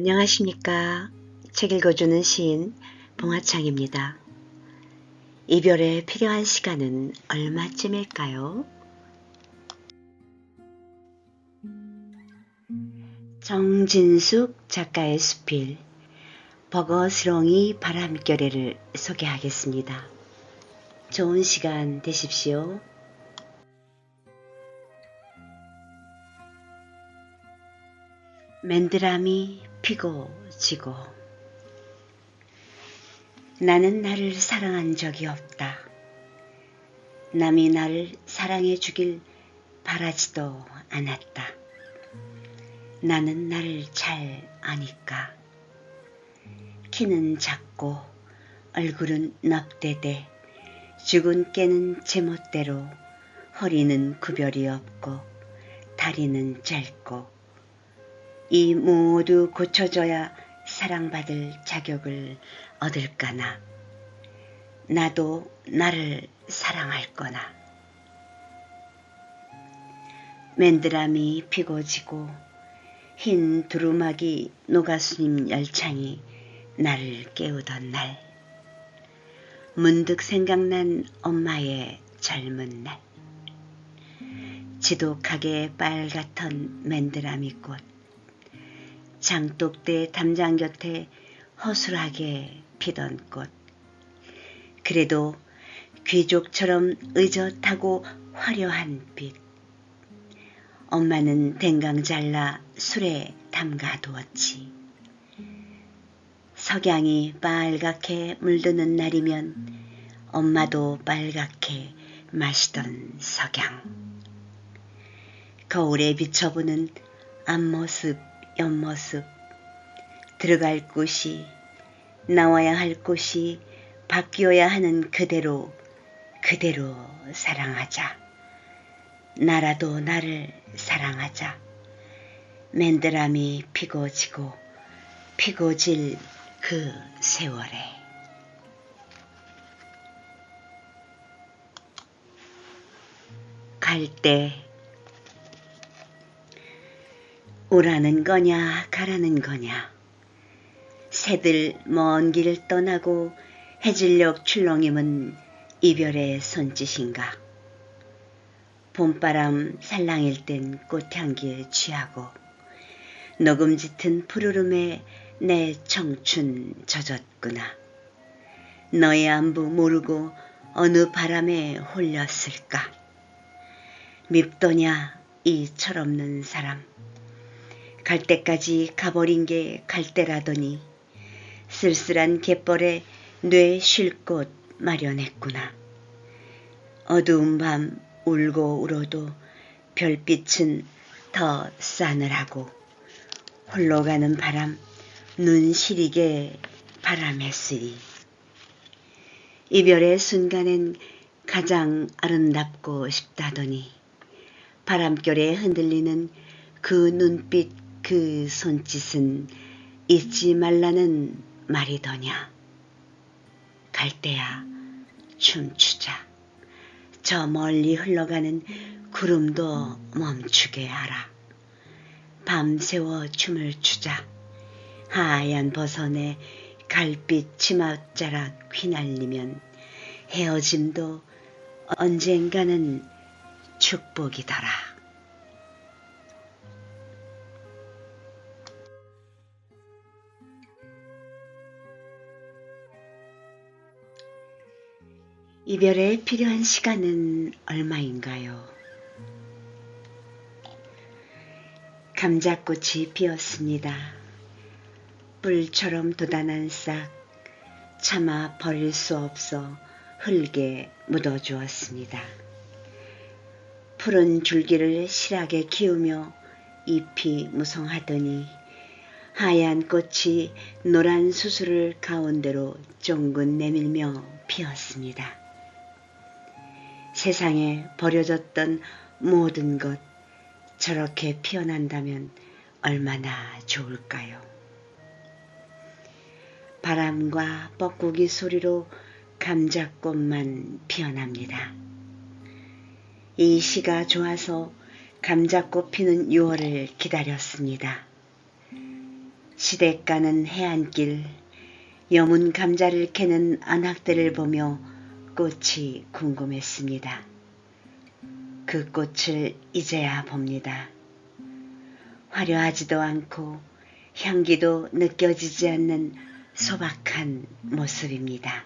안녕하십니까. 책 읽어주는 시인 봉화창입니다. 이별에 필요한 시간은 얼마쯤일까요? 정진숙 작가의 수필 버거스렁이 바람결에를 소개하겠습니다. 좋은 시간 되십시오. 맨드람이 피고 지고 나는 나를 사랑한 적이 없다. 남이 나를 사랑해 주길 바라지도 않았다. 나는 나를 잘 아니까. 키는 작고 얼굴은 넙대대 죽은 깨는 제멋대로 허리는 구별이 없고 다리는 짧고 이 모두 고쳐져야 사랑받을 자격을 얻을까나. 나도 나를 사랑할 거나. 맨드람이 피고 지고 흰 두루마기 노가수님 열창이 나를 깨우던 날. 문득 생각난 엄마의 젊은 날. 지독하게 빨갛던 맨드라미 꽃. 장독대 담장 곁에 허술하게 피던 꽃. 그래도 귀족처럼 의젓하고 화려한 빛. 엄마는 댕강 잘라 술에 담가두었지. 석양이 빨갛게 물드는 날이면 엄마도 빨갛게 마시던 석양. 거울에 비춰보는 앞모습 옆모습. 들어갈 곳이 나와야 할 곳이 바뀌어야 하는 그대로 사랑하자. 나라도 나를 사랑하자. 맨드람이 피고 지고 피고 질 그 세월에. 갈 때 오라는 거냐 가라는 거냐. 새들 먼 길을 떠나고 해질녘 출렁임은 이별의 손짓인가. 봄바람 살랑일 땐 꽃향기에 취하고 녹음 짙은 푸르름에 내 청춘 젖었구나. 너의 안부 모르고 어느 바람에 홀렸을까. 밉더냐 이 철없는 사람. 갈 때까지 가버린 게 갈 때라더니 쓸쓸한 갯벌에 뇌 쉴 곳 마련했구나. 어두운 밤 울고 울어도 별빛은 더 싸늘하고 홀로 가는 바람 눈 시리게 바람했으리. 이별의 순간엔 가장 아름답고 싶다더니 바람결에 흔들리는 그 눈빛 그 손짓은 잊지 말라는 말이더냐. 갈 때야 춤추자. 저 멀리 흘러가는 구름도 멈추게 하라. 밤새워 춤을 추자. 하얀 버선에 갈빛 치맛자락 휘날리면 헤어짐도 언젠가는 축복이더라. 이별에 필요한 시간은 얼마인가요? 감자꽃이 피었습니다. 뿔처럼 돋아난 싹 차마 버릴 수 없어 흙에 묻어주었습니다. 푸른 줄기를 실하게 키우며 잎이 무성하더니 하얀 꽃이 노란 수술을 가운데로 쫑긋 내밀며 피었습니다. 세상에 버려졌던 모든 것 저렇게 피어난다면 얼마나 좋을까요? 바람과 뻐꾸기 소리로 감자꽃만 피어납니다. 이 시가 좋아서 감자꽃 피는 6월을 기다렸습니다. 시댁 가는 해안길, 여문 감자를 캐는 안악들을 보며 꽃이 궁금했습니다. 그 꽃을 이제야 봅니다. 화려하지도 않고 향기도 느껴지지 않는 소박한 모습입니다.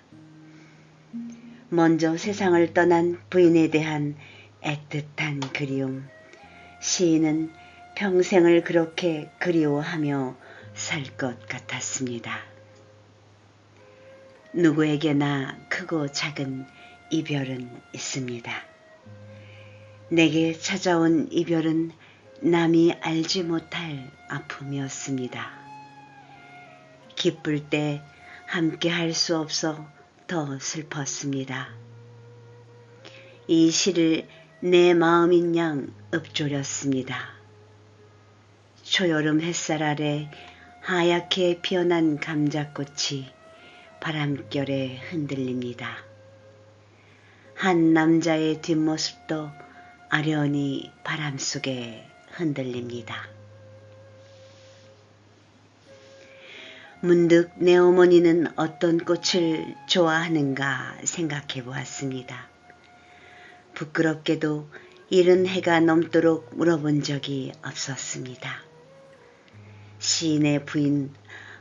먼저 세상을 떠난 부인에 대한 애틋한 그리움, 시인은 평생을 그렇게 그리워하며 살 것 같았습니다. 누구에게나 크고 작은 이별은 있습니다. 내게 찾아온 이별은 남이 알지 못할 아픔이었습니다. 기쁠 때 함께 할 수 없어 더 슬펐습니다. 이 시를 내 마음인 양 읊조렸습니다. 초여름 햇살 아래 하얗게 피어난 감자꽃이 바람결에 흔들립니다. 한 남자의 뒷모습도 아련히 바람 속에 흔들립니다. 문득 내 어머니는 어떤 꽃을 좋아하는가 생각해 보았습니다. 부끄럽게도 이른 해가 넘도록 물어본 적이 없었습니다. 시인의 부인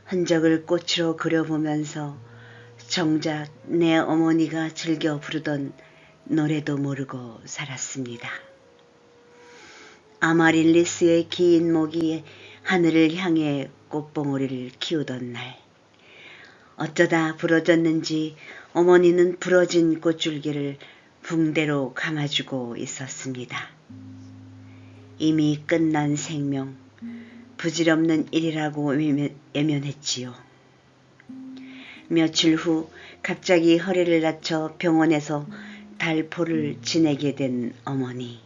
흔적을 꽃으로 그려보면서 정작 내 어머니가 즐겨 부르던 노래도 모르고 살았습니다. 아마릴리스의 긴 목이 하늘을 향해 꽃봉오리를 키우던 날, 어쩌다 부러졌는지 어머니는 부러진 꽃줄기를 붕대로 감아주고 있었습니다. 이미 끝난 생명, 부질없는 일이라고 외면했지요. 며칠 후 갑자기 허리를 다쳐 병원에서 달포를 지내게 된 어머니.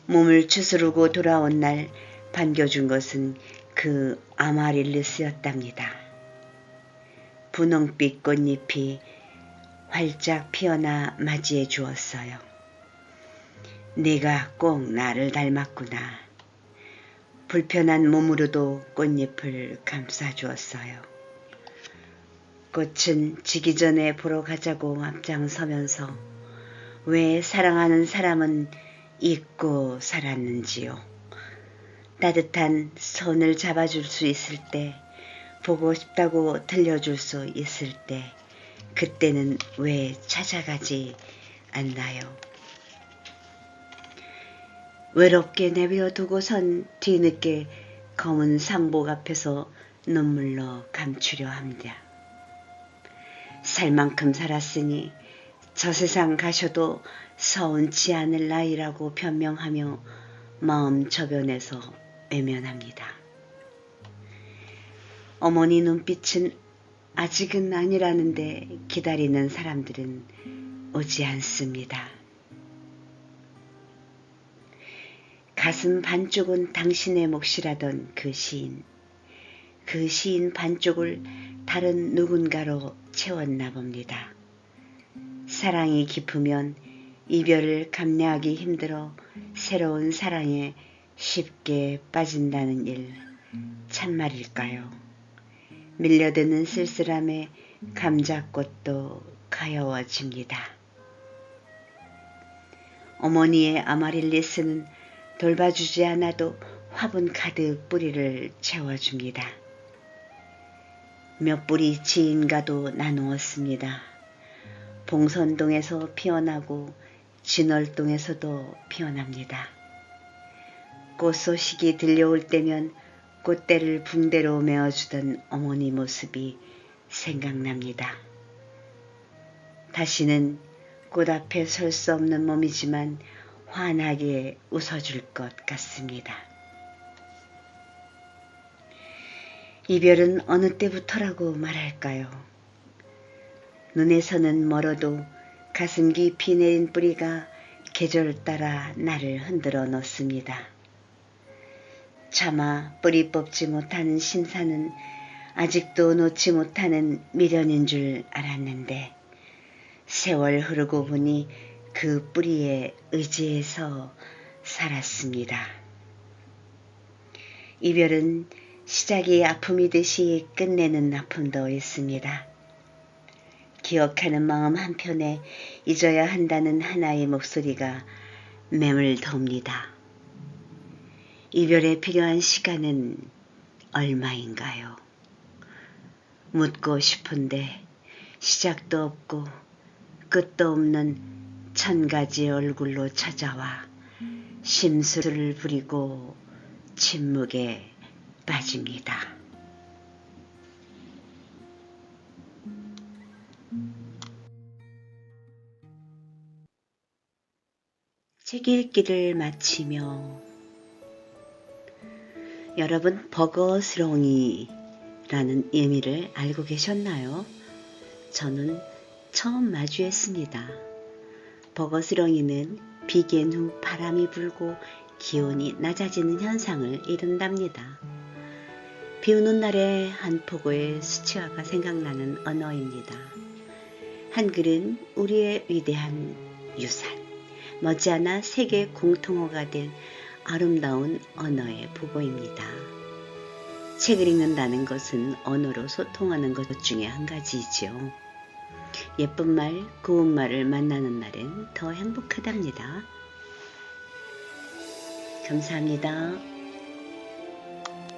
몸을 추스르고 돌아온 날 반겨준 것은 그 아마릴리스였답니다. 분홍빛 꽃잎이 활짝 피어나 맞이해 주었어요. 네가 꼭 나를 닮았구나. 불편한 몸으로도 꽃잎을 감싸주었어요. 꽃은 지기 전에 보러 가자고 앞장서면서 왜 사랑하는 사람은 잊고 살았는지요. 따뜻한 손을 잡아줄 수 있을 때, 보고 싶다고 들려줄 수 있을 때, 그때는 왜 찾아가지 않나요? 외롭게 내버려 두고선 뒤늦게 검은 상복 앞에서 눈물로 감추려 합니다. 살 만큼 살았으니 저 세상 가셔도 서운치 않을 나이라고 변명하며 마음 저변에서 외면합니다. 어머니 눈빛은 아직은 아니라는데 기다리는 사람들은 오지 않습니다. 가슴 반쪽은 당신의 몫이라던 그 시인 반쪽을 다른 누군가로 채웠나 봅니다. 사랑이 깊으면 이별을 감내하기 힘들어 새로운 사랑에 쉽게 빠진다는 일, 참말일까요? 밀려드는 쓸쓸함에 감자꽃도 가여워집니다. 어머니의 아마릴리스는 돌봐주지 않아도 화분 가득 뿌리를 채워줍니다. 몇 뿌리 지인과도 나누었습니다. 봉선동에서 피어나고 진월동에서도 피어납니다. 꽃 소식이 들려올 때면 꽃대를 붕대로 메어주던 어머니 모습이 생각납니다. 다시는 꽃 앞에 설 수 없는 몸이지만 환하게 웃어줄 것 같습니다. 이별은 어느 때부터라고 말할까요? 눈에서는 멀어도 가슴 깊이 내린 뿌리가 계절 따라 나를 흔들어 놓습니다. 차마 뿌리 뽑지 못한 심사는 아직도 놓지 못하는 미련인 줄 알았는데 세월 흐르고 보니 그 뿌리에 의지해서 살았습니다. 이별은 시작이 아픔이듯이 끝내는 아픔도 있습니다. 기억하는 마음 한편에 잊어야 한다는 하나의 목소리가 매물돕니다. 이별에 필요한 시간은 얼마인가요? 묻고 싶은데 시작도 없고 끝도 없는 1000가지 얼굴로 찾아와 심술을 부리고 침묵에 빠집니다. 책 읽기를 마치며 여러분 버거스러움이라는 의미를 알고 계셨나요? 저는 처음 마주했습니다. 버거스러움이는 비견 후 바람이 불고 기온이 낮아지는 현상을 이룬답니다. 비 오는 날에 한 폭우의 수채화가 생각나는 언어입니다. 한글은 우리의 위대한 유산, 머지않아 세계 공통어가 될 아름다운 언어의 부보입니다. 책을 읽는다는 것은 언어로 소통하는 것 중에 한 가지이지요. 예쁜 말, 고운 말을 만나는 날은 더 행복하답니다. 감사합니다.